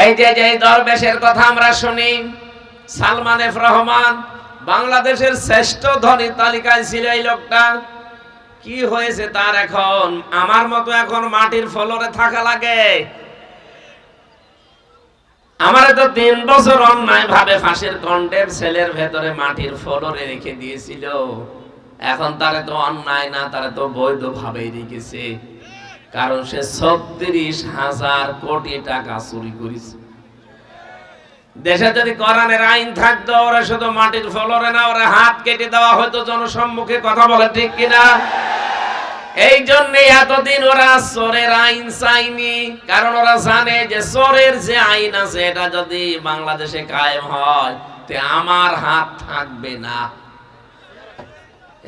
এই যে দরবেশের কথা আমরা শুনি, সালমান এফ রহমান বাংলাদেশের শ্রেষ্ঠ ধনী তালিকায় ছিল এই লোকটা। কি হয়েছে তার এখন? আমার মতো এখন মাটির ফ্লোরে থাকা লাগে। আমারে তো 3 বছর অন্যায় ভাবে ফাঁসির কন্ডের সেলের ভেতরে মাটির ফ্লোরে রেখে দিয়েছিল। এখন তারে তো অন্যায় না, তারে তো বৈধ ভাবেই রেখেছে, কারণ সে ৩৬,০০০ কোটি টাকা চুরি করেছে। দেশে যদি কোরআনের আইন থাকতো, ওরা শুধু মাটির ফ্লোরে না, ওরা হাত কেটে দেওয়া হয়তো জনসম্মুখে। কথা বলে ঠিক কিনা? এই জন্য এতদিন ওরা চোরের আইন চায়নি, কারণ ওরা জানে যে চোরের যে আইন আছে এটা যদি বাংলাদেশে কায়েম হয় তে আমার হাত থাকবে না।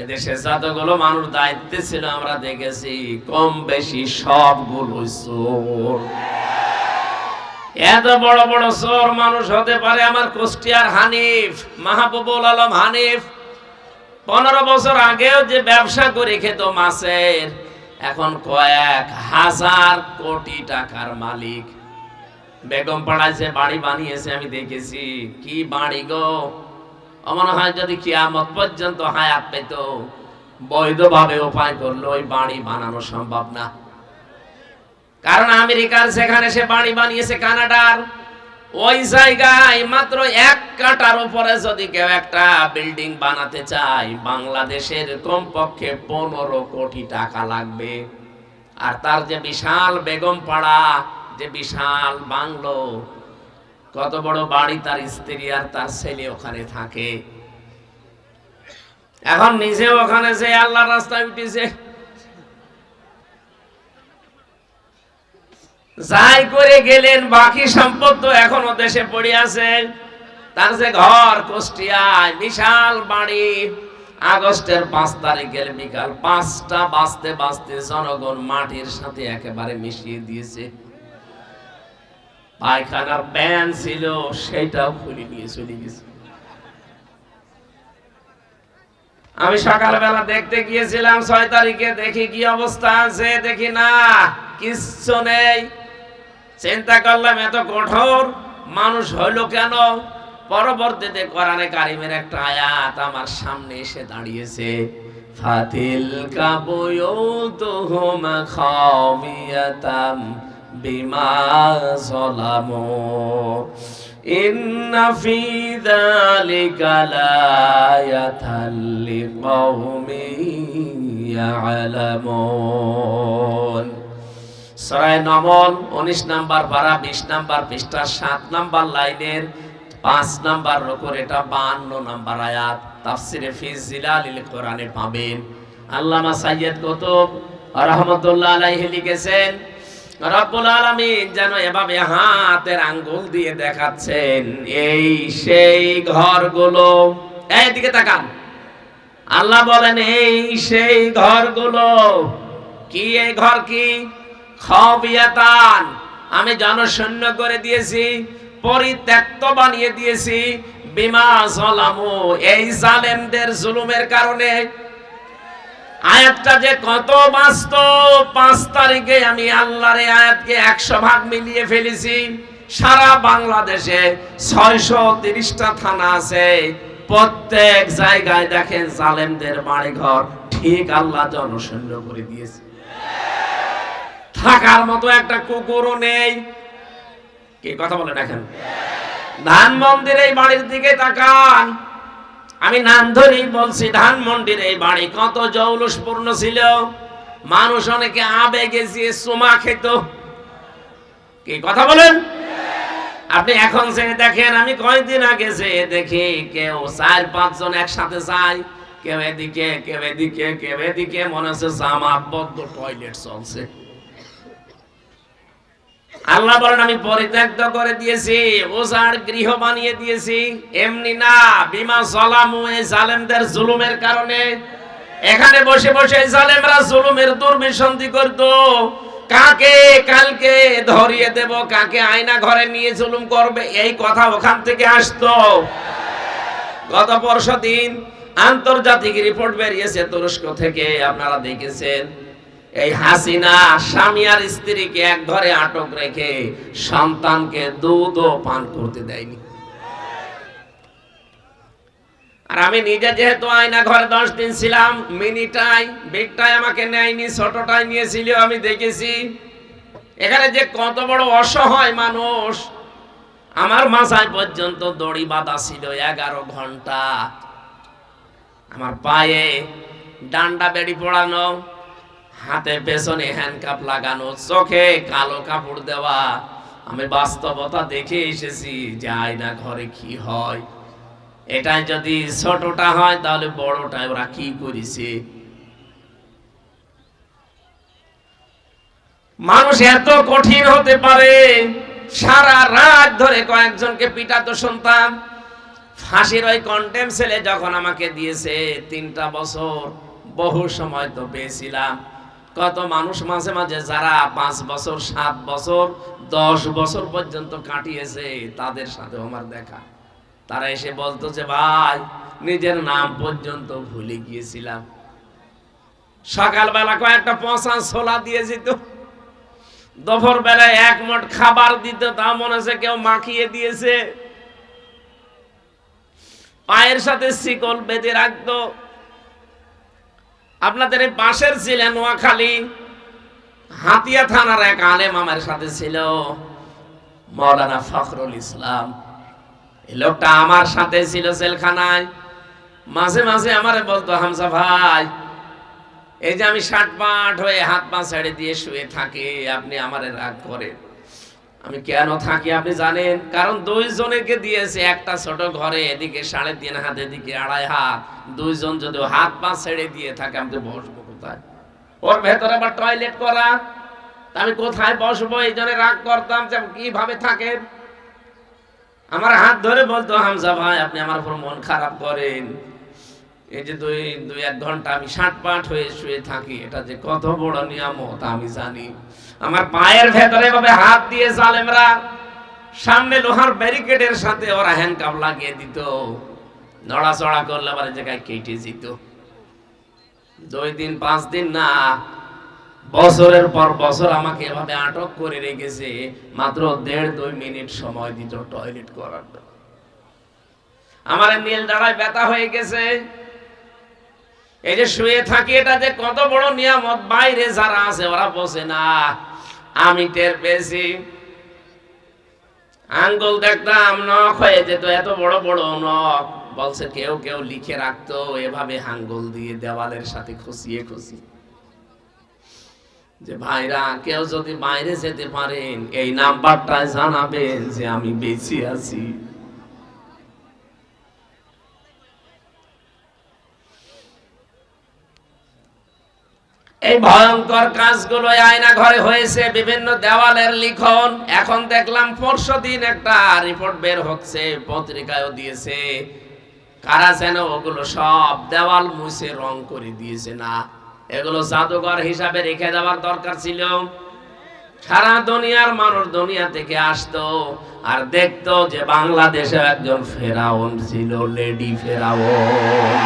এদেশে যতগুলো মানুষ দায়িত্বে ছিল আমরা দেখেছি কম বেশি সবগুলো চোর। এত বড় বড় চোর মানুষ হতে পারে আমার কুষ্টিয়ার হানিফ, মাহবুবুল আলম হানিফ। 15 বছর আগেও যে ব্যবসা করে খেত মাছের, এখন কয়েক হাজার কোটি টাকার মালিক। বেগম পাড়ায় যে বাড়ি বানিয়েছে আমি দেখেছি, কি বাড়ি গো! মনে হয় যদি কিয়ামত পর্যন্ত হায়াত পেত, বৈধভাবে উপায় করলে ওই বাড়ি বানানো সম্ভব না। কারণ আমেরিকার যেখানে সে বাড়ি বানিয়েছে, কানাডার ওই জায়গায় মাত্র 1 কাঠার উপরে যদি কেউ একটা বিল্ডিং বানাতে চায়, বাংলাদেশের কমপক্ষে 15 কোটি টাকা লাগবে। আর তার যে বিশাল বেগম পাড়া, যে বিশাল বাংলো, কত বড় বাড়ি, তার স্ত্রী আর তার ছেলে ওখানে থাকে। এখন নিজে ওখানে যে আল্লাহর রাস্তায় উঠেছে, যাই করে গেলেন, বাকি সম্পদ তো এখনো দেশে পড়ে আছে। তার যে ঘর কুষ্টিয়ায়, বিশাল বাড়ি। আগস্টের 5 তারিখ গেলে বিকাল 5টা বাজতে বাজতে জনগণ মাটির সাথে একেবারে মিশিয়ে দিয়েছে। পায়খানার প্যান ছিল সেটাও খুলে নিয়ে চলে গেছে। আমি সকালবেলা দেখতে গিয়েছিলাম 6 তারিখে, দেখি কি অবস্থা আছে, দেখি না কিচ্ছু নেই। চিন্তা করলাম এত কঠোর মানুষ হইলো কেন? পরবর্তীতে কোরআনে কারিমের একটা আয়াত আমার সামনে এসে দাঁড়িয়েছে, ফাতিল কাবুয়ুতুহুম খাওয়িয়াতাম বিমা যালামু ইন্না ফি যালিকা লায়াতাল লিকাওমিন ইয়ালামুন। সূরা নমল 19 নাম্বার পারা 20 নাম্বার পৃষ্ঠা 7 নাম্বার লাইনের 5 নাম্বার রুকুর, এটা 52 নাম্বার আয়াত। তাফসিরে ফি জিলালিল কোরআনে পাবেন। আল্লামা সাইয়্যিদ কুতুব রাহমাতুল্লাহ আলাইহি লিখেছেন, রব্বুল আলামিন যেন এভাবে হাতের আঙ্গুল দিয়ে দেখাচ্ছেন, এই সেই ঘরগুলো। এইদিকে তাকান, আল্লাহ বলেন এই সেই ঘরগুলো। কি এই ঘর? কি? খাওয়িয়াতান, আমি জনশূন্য করে দিয়েছি, পরিত্যক্ত বানিয়ে দিয়েছি, বিমা যালামু, এই জালেমদের জুলুমের কারণে। আয়াতটা যে কত বাস্তব! 5 তারিখে আমি আল্লাহর এই আয়াতকে 100 ভাগ মিলিয়ে ফেলেছি। সারা বাংলাদেশে 630টা থানা আছে, প্রত্যেক জায়গায় দেখেন জালেমদের বাড়িঘর ঠিক আল্লাহ জনশূন্য করে দিয়েছে। থাকার মতো একটা কুকুরও নেই। কি কথা বলেন? এখন ধানমন্ডির এই বাড়ির দিকে তাকান, আমি নাম ধরেই বলছি, ধানমন্ডির এই বাড়ি কত জৌলুসপূর্ণ ছিল। মানুষ অনেকে আবেগে যে চুমা খেত। কি কথা বলেন? আপনি এখন যে দেখেন, আমি কয়েকদিন আগে যে দেখি কেউ 4-5 জন একসাথে যায়, কেউ এদিকে কেউ এদিকে কেউ এদিকে, মনে হচ্ছে জামাতবদ্ধ টয়লেট চলছে। আল্লাহ বলেন আমি পরিত্যক্ত করে দিয়েছি, ওজার গৃহ বানিয়ে দিয়েছি। এমনি না, বিমা যালামু, এই জালেমদের জুলুমের কারণে। এখানে বসে বসে জালেমরা জুলুমের দুর্বিসন্ধি করত, কাকে কালকে ধরিয়ে দেব, কাকে আয়না ঘরে নিয়ে জুলুম করবে, এই কথা ওখান থেকে আসতো। গত পরশুদিন আন্তর্জাতিক রিপোর্ট বেরিয়েছে তুরস্ক থেকে, আপনারা দেখেছেন। এই হাসিনা স্বামী আর স্ত্রীকে এক ঘরে আটক রেখে সন্তানকে দুধও পান করতে দেয়নি। আর আমি নিজে যেহেতু আয়না ঘরে 10 দিন ছিলাম, মিনিটাই বিগটাই আমাকে নেয়নি, ছোটটাই নিয়েছিল। আমি দেখেছি এখানে যে কত বড় অসহায় মানুষ। আমার মাথায় পর্যন্ত দড়ি বাঁধা ছিল 11 ঘন্টা, আমার পায়ে ডান্ডা বেড়ি পড়ানো, হাতে পেছনে হ্যান্ডকাপ লাগানো, চোখে কালো কাপড় দেওয়া। আমি বাস্তবতা দেখে এসেছি যে আয়না ঘরে কি হয়। এটাই যদি ছোটটা হয় তাহলে বড়টা ওরা কি করেছে। মানুষ এত কঠিন হতে পারে। সারা রাত ধরে কয়েকজনকে পিটাতো শুনতাম। ফাঁসির ওই কন্টেম সেলে যখন আমাকে দিয়েছে 3টা বছর, বহু সময় তো পেয়েছিলাম। কত মানুষ মাঝে মাঝে যারা 5 বছর 7 বছর 10 বছর পর্যন্ত কাটিয়েছে, তাদের সাথে আমার দেখা। তারা এসে বলতো যে ভাই, নিজের নাম পর্যন্ত ভুলে গিয়েছিলাম। সকালবেলা কয়েকটা পচা ছোলা দিয়ে যেত, দুপুর বেলায় 1 মুঠ খাবার দিত, তা মনে হচ্ছে কেউ মাখিয়ে দিয়েছে। পায়ের সাথে শিকল বেঁধে রাখতো। আপনাদের এই পাশের ছিলেন নোয়াখালী, হাতিয়া থানার এক আলেম আমার সাথে ছিল, মাওলানা ফখরুল ইসলাম। এই লোকটা আমার সাথে ছিল জেলখানায়। মাঝে মাঝে আমারে বলতো, হামজা ভাই, এই যে আমি 60 পাট হয়ে হাত পা ছেড়ে দিয়ে শুয়ে থাকি, আপনি আমারে রাগ করেন। আমি কেন থাকি আপনি জানেন? কারণ 2 জনকে দিয়েছে একটা ছোট ঘরে, এদিকে 3.5 হাত, এদিকে 2.5 হাত। 2 জন যদি হাত পা ছেড়ে দিয়ে থাকে, আমি তো বসবো কোথায়? ওর ভেতরে আবার টয়লেট করা, আমি কোথায় বসবো? এই জন্য রাগ করতাম যে কিভাবে থাকেন। আমার হাত ধরে বলতো, হামজা ভাই, আপনি আমার উপর মন খারাপ করেন। এই যে 2-1 ঘন্টা আমি 60 পাট হয়ে শুয়ে থাকি, এটা যে কত বড় নিয়ামত আমি জানি। আমার পায়ের ভেতরে ভাবে হাত দিয়ে জালেমরা, সামনে লোহার ব্যারিকেডের সাথে ওরা হ্যান্ডকাপ লাগিয়ে দিত। নড়াচড়া করলে আবার জায়গায় কেটে যেত। 2 দিন 5 দিন না, বছরের পর বছর আমাকে এভাবে আটক করে রেখেছে। মাত্র 1.5-2 মিনিট সময় দিত টয়লেট করার। আমার নীল দাঁড়ায় ব্যথা হয়ে গেছে। এই যে শুয়ে থাকি, এটা যে কত বড় নিয়ামত, বাইরে যারা আছে ওরা বোঝে না, আমি টের পেয়েছি। আঙ্গুল দেখতাম নখ হয়ে যেত, এত বড় বড় নখ। বলছে কেউ কেউ লিখে রাখতো এভাবে আঙ্গুল দিয়ে দেওয়ালের সাথে খুশিয়ে খুশি, যে ভাইরা, কেউ যদি বাইরে যেতে পারেন এই নাম্বারটা জানাবেন যে আমি বেঁচে আছি। এই ভয়ঙ্কর কাজগুলো আয়না ঘরে হয়েছে, বিভিন্ন দেওয়ালের লিখন। এখন দেখলাম পরশুদিন একটা রিপোর্ট বের হচ্ছে, পত্রিকায়ও দিয়েছে, কারা যেন ওগুলো সব দেওয়াল মুছে রং করে দিয়েছে। না, এগুলো জাদুঘর হিসাবে রেখে দেওয়ার দরকার ছিল। সারা দুনিয়ার মানুষ দুনিয়া থেকে আসতো আর দেখতো যে বাংলাদেশে একজন ফেরাউন ছিল, লেডি ফেরাউন।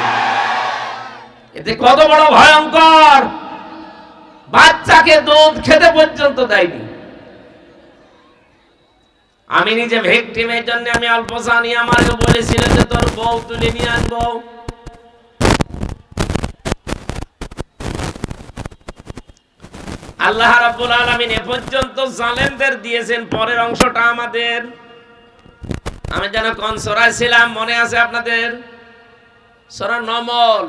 এতে কত বড় ভয়ঙ্কর! বাচ্চাকে দুধ খেতে পর্যন্ত দেয়নি। আমি নিজে ভিকটিমের জন্য আমি অল্প জানি। আমাকে বলেছিল যে তোর বউ তুলে নিয়ে আনবো। আল্লাহ রাব্বুল আলামিন এ পর্যন্ত জালেমদের দিয়েছেন, পরের অংশটা আমাদের। আমি যেন কোন সূরায় ছিলাম মনে আছে আপনাদের? সূরা নমল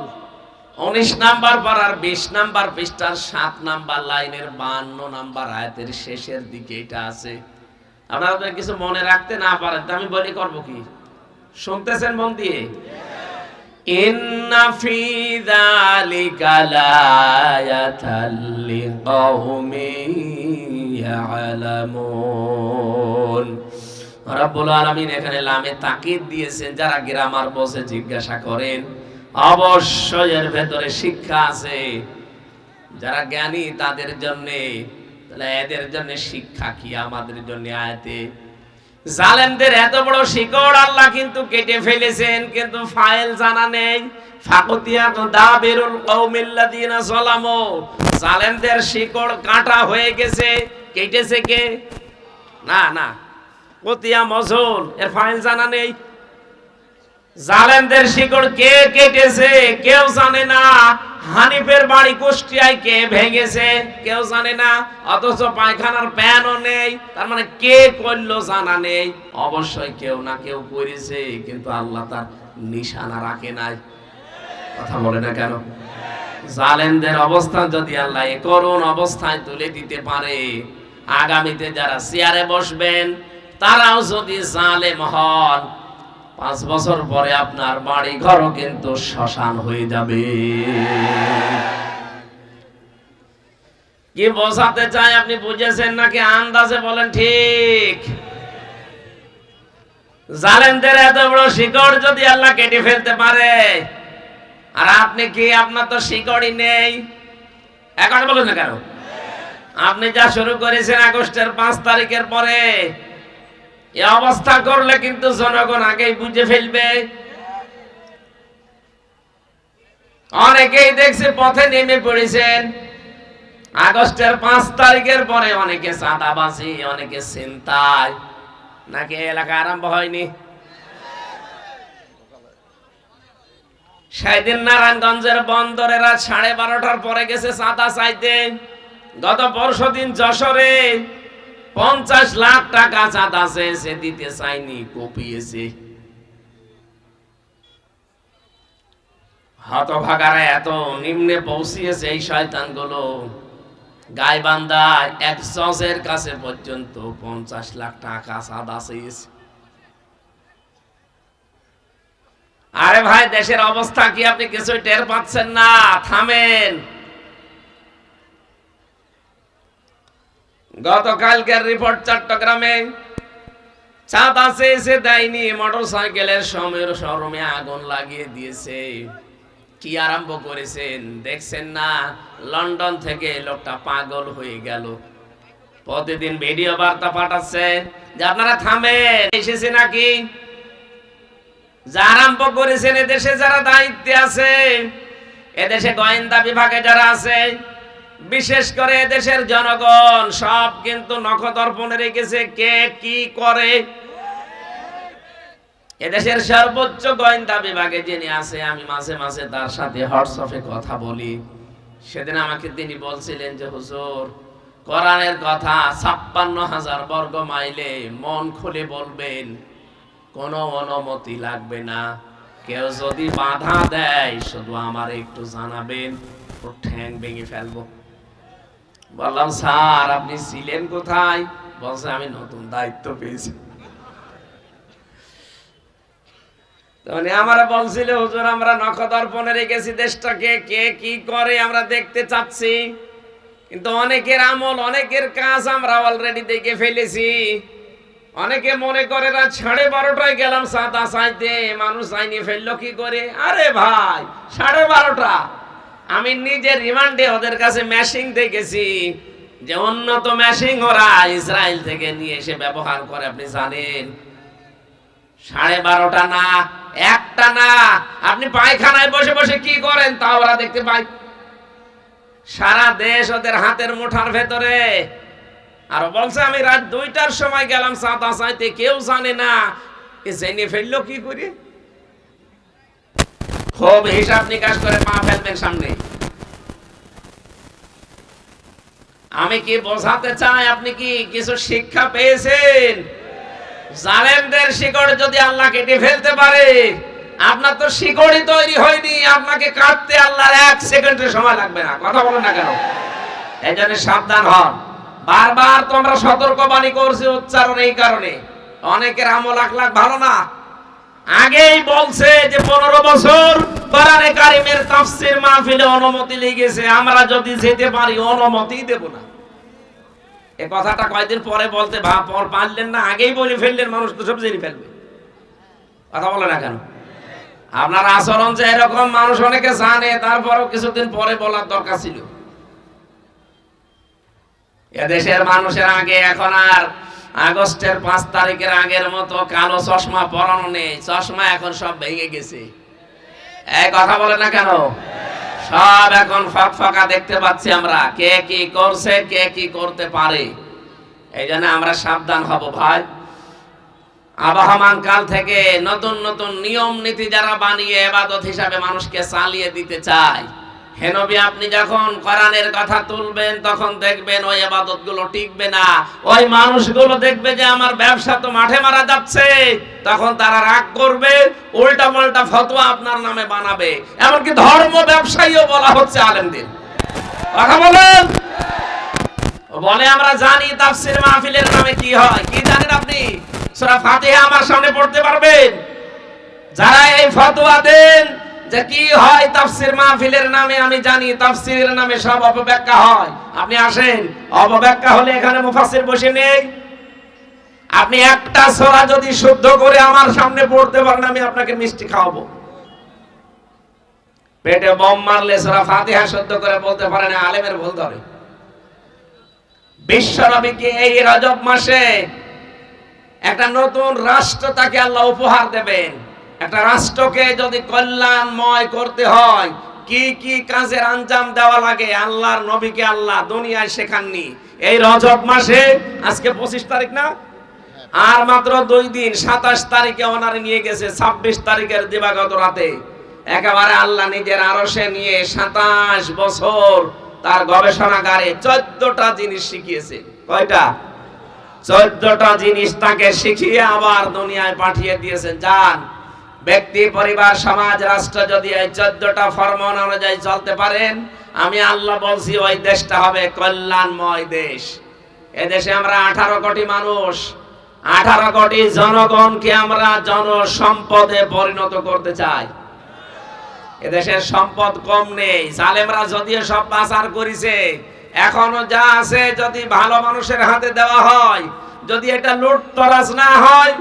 19 নাম্বার পারার 20 নাম্বার পৃষ্ঠার 7 নাম্বার লাইনের 52 নাম্বার আয়াতের শেষের দিকে এটা আছে। আপনারা কিছু মনে রাখতে না পারেন তো আমি বলি করব কি? শুনতেছেন মন দিয়ে? ইন্না ফি যালিকা লায়াতাল লিকাউমিন ইয়ালামুন। রাব্বুল আলামিন এখানে লামে তাকিদ দিয়েছেন। যারা গ্রামার বসে জিজ্ঞাসা করেন, অবশ্যই এর ভেতরে শিক্ষা আছে। যারা জ্ঞানী তাদের জন্য, তাহলে এদের জন্য শিক্ষা কি? আমাদের জন্য আয়াতে জালেমদের এত বড় শিকড় আল্লাহ কিন্তু কেটে ফেলেছেন, কিন্তু ফাইল জানা নেই। ফাকুতিয়া দাবিরুল কওমিল্লাযিনা যালামু, জালেমদের শিকড় কাটা হয়ে গেছে। কেটেছে কে? না না, কুতিয়া মজুল, এর ফাইল জানা নেই। জালেমদের শিকড় কে কেটেছে কেউ জানে না। হানিফের বাড়ি কুষ্টিয়ায় কে ভেঙেছে কেউ জানে না, অথচ পায়খানার প্যানও নেই। তার মানে কে করলো জানা নেই। অবশ্যই কেউ না কেউ করেছে, কিন্তু আল্লাহ তার নিশানা রাখে নাই। কথা বলে না কেন? জালেমদের অবস্থা যদি আল্লাহ এ করুণ অবস্থায় তুলে দিতে পারে, আগামীতে যারা চেয়ারে বসবেন তারাও যদি জালেম হন, 5 বছর পরে আপনার বাড়ি ঘরও কিন্তু শ্মশান হয়ে যাবে। কি বোঝাতে চাই আপনি বুঝেছেন নাকি আন্দাজে বলেন? ঠিক। জালেমদের এত বড় শিকড় যদি আল্লাহ কেটে ফেলতে পারে, আর আপনি কি, আপনার তো শিকড়ই নেই। এখন বলুন না কেন? আপনি যা শুরু করেছেন আগস্টের 5 তারিখের পরে, এই অবস্থা করলে কিন্তু জনগণ আগেই বুঝে ফেলবে। অনেকেই দেখছে পথে নেমে পড়েছেন। আগস্টের 5 তারিখের পরে অনেকে চাঁদাবাজি, অনেকে ছিনতাই। নাকি এলাকা আরম্ভ হয়নি? সেদিন নারায়ণগঞ্জের বন্দরেরা 12:30টার পরে গেছে চাঁদা চাইতে। গত পরশুদিন যশোরে 50 লাখ টাকা চাঁদা চেয়েছে, দিতে চাইনি, কপিয়েছে। হতভাগারা এত নিম্নে পৌঁছিয়েছে এই শয়তানগুলো, গাইবান্ধায় এক জজের কাছে পর্যন্ত 50 লাখ টাকা চাঁদা চেয়েছে। আরে ভাই, দেশের অবস্থা কি আপনি কিছুই টের পাচ্ছেন না? থামেন। গতকালকের রিপোর্ট, চট্টগ্রামে চাঁদা চেয়েছে, দেয়নি, মোটরসাইকেলের শোরুমে আগুন লাগিয়ে দিয়েছে। কি আরম্ভ করেছেন দেখছেন না? লন্ডন থেকে লোকটা পাগল হয়ে গেল, প্রতিদিন ভিডিও বার্তা পাঠাচ্ছে যে আপনারা থামেন, এসেছে নাকি। যা আরম্ভ করেছেন, এদেশে যারা দায়িত্বে আছে, এদেশে গোয়েন্দা বিভাগে যারা আছে, বিশেষ করে এদেশের জনগণ সব কিন্তু নখদর্পণে রেখেছে কে কি করে। এদেশের সর্বোচ্চ গোয়েন্দা বিভাগে যিনি আছে, আমি মাঝে মাঝে তার সাথে হোয়াটসঅ্যাপে কথা বলি। সেদিন আমাকে তিনি বলছিলেন যে হুজুর, কোরআনের কথা 56,000 বর্গ মাইলে মন খুলে বলবেন, কোনো অনুমতি লাগবে না। কেউ যদি বাধা দেয় শুধু আমার একটু জানাবেন, ওর ঠ্যাং ভেঙে ফেলবো। বললাম স্যার আপনি ছিলেন কোথায়? বলছে আমি নতুন দায়িত্ব পেয়েছি। তখন আমরা বলছিল হুজুর আমরা নখদর্পণে রেখেছি দেশটাকে, কে কি করে আমরা দেখতে চাচ্ছি, কিন্তু অনেকের আমল, অনেকের কাজ আমরা অলরেডি দেখে ফেলেছি। অনেকে মনে করে রাত 12:30টায় গেলাম চাঁদা চাইতে, মানুষ চাইনি ফেললো কি করে? আরে ভাই 12:30, আমি নিজে রিমান্ডে ওদের কাছে মেশিন দেখেছি, যে উন্নত মেশিন ওরা ইসরায়েল থেকে নিয়ে এসে ব্যবহার করে। আপনি জানেন 12:30 না, 1টা না, আপনি পায়খানায় বসে বসে কি করেন তা ওরা দেখতে পায়। সারা দেশ ওদের হাতের মুঠার ভেতরে। আর বলছে আমি রাত 2টার সময় গেলাম চাঁদা চাইতে, কেউ জানে না। জেনে ফেললো কি করে? খুব হিসাব নিকাশ করে পা ফেলবেন সামনে। আমি কি বোঝাতে চাই, আপনি কি কিছু শিক্ষা পেয়েছেন? জালেমদের শিকড় যদি আল্লাহ কেটে ফেলতে পারে, আপনার তো শিকড়ই তৈরি হয়নি, আপনাকে কাটতে আল্লাহর 1 সেকেন্ডের সময় লাগবে না। কথা বলেন না কেন? এই জন্য সাবধান হন। বারবার তো আমরা সতর্কবাণী করছি, উচ্চারণ এই কারণে অনেকের আমল আখলাক ভালো না। আগেই বলছে যে 15 বছর কোরআনে কারিমের তাফসীর মাহফিলে অনুমতি লেগেছে, আমরা যদি যেতে পারি অনুমতি দেব না। এই কথাটা কয়েকদিন পরে বলতে পারলেন না, আগেই বলে ফেললেন, মানুষ তো সব জেনে ফেলবে। কথা বলে না কেন? আপনার আচরণ যে এরকম মানুষ অনেকে জানে, তারপরও কিছুদিন পরে বলার দরকার ছিল। এদেশের মানুষের আগে এখন আর আগস্টের 5 তারিখের আগের মতো কালো চশমা পরানো নেই। চশমা এখন সব ভেঙে গেছে। এই কথা বলে না কেন? সব এখন ফাঁকা দেখতে পাচ্ছি আমরা, কে কি করছে, কে কি করতে পারে। এই জন্য আমরা সাবধান হব ভাই। আবহমান কাল থেকে নতুন নতুন নিয়ম নীতি যারা বানিয়ে ইবাদত হিসাবে মানুষকে চালিয়ে দিতে চায়, হে নবী আপনি যখন কোরআনের কথা তুলবেন তখন দেখবেন ওই ইবাদত গুলো টিকবে না। ওই মানুষগুলো দেখবে যে আমার ব্যবসা তো মাঠে মারা যাচ্ছে, তখন তারা রাগ করবে, উল্টা পাল্টা ফতোয়া আপনার নামে বানাবে। এমনকি ধর্ম ব্যবসায়ীও বলা হচ্ছে আলেমদের। কথা বলেন। বলে আমরা জানি তাফসীর মাহফিলের নামে কি হয়। কি জানেন আপনি? সূরা ফাতিহা আমার সামনে পড়তে পারবেন? যারা এই ফতোয়া দেন যে কি হয় তাফসীর মাহফিলের নামে, আমি জানি তাফসীরের নামে সব অপব্যাখ্যা হয়। আপনি আসেন, অপব্যাখ্যা হলে এখানে মুফাসসির বসে নেই। আপনি একটা সূরা যদি শুদ্ধ করে আমার সামনে পড়তে পারেন, আমি আপনাকে মিষ্টি খাওয়াবো। পেটে বম মারলে সূরা ফাতিহা শুদ্ধ করে বলতে পারে না, আলেমের ভুল ধরে। বিশ্বনবীকে এই রজব মাসে একটা নতুন রাষ্ট্র তাকে আল্লাহ উপহার দেবেন। একটা রাষ্ট্রকে যদি কল্যাণময় করতে হয়, কি কি কাজের আঞ্জাম দেওয়া লাগে আল্লাহর নবীকে আল্লাহ দুনিয়ায় শেখাননি। এই রজব মাসে, আজকে 25 তারিখ না, আর মাত্র 2 দিন, 27 তারিখে ওনারে নিয়ে গেছে। 26 তারিখের দিবাগত রাতে একেবারে আল্লাহ নিজের আরশে নিয়ে 27 বছর তার গবেষণাগারে 14টা জিনিস শিখিয়েছে। কয়টা? 14টা জিনিস তাকে শিখিয়ে আবার দুনিয়ায় পাঠিয়ে দিয়েছেন। যান, ব্যক্তি, পরিবার, সমাজ, রাষ্ট্র যদি এই 14টা ফরমান অনুযায়ী চলতে পারেন, আমি আল্লাহ বলছি ওই দেশটা হবে কল্যাণময় দেশ। এদেশে আমরা 18 কোটি মানুষ, 18 কোটি জনগণকে আমরা জনসম্পদে পরিণত করতে চাই। এদেশের সম্পদ কম নেই। জালেমরা যদিও সব পাচার করেছে, এখনো যা আছে যদি ভালো মানুষের হাতে দেওয়া হয়, যদি এটা লুটতরাজ না হয়,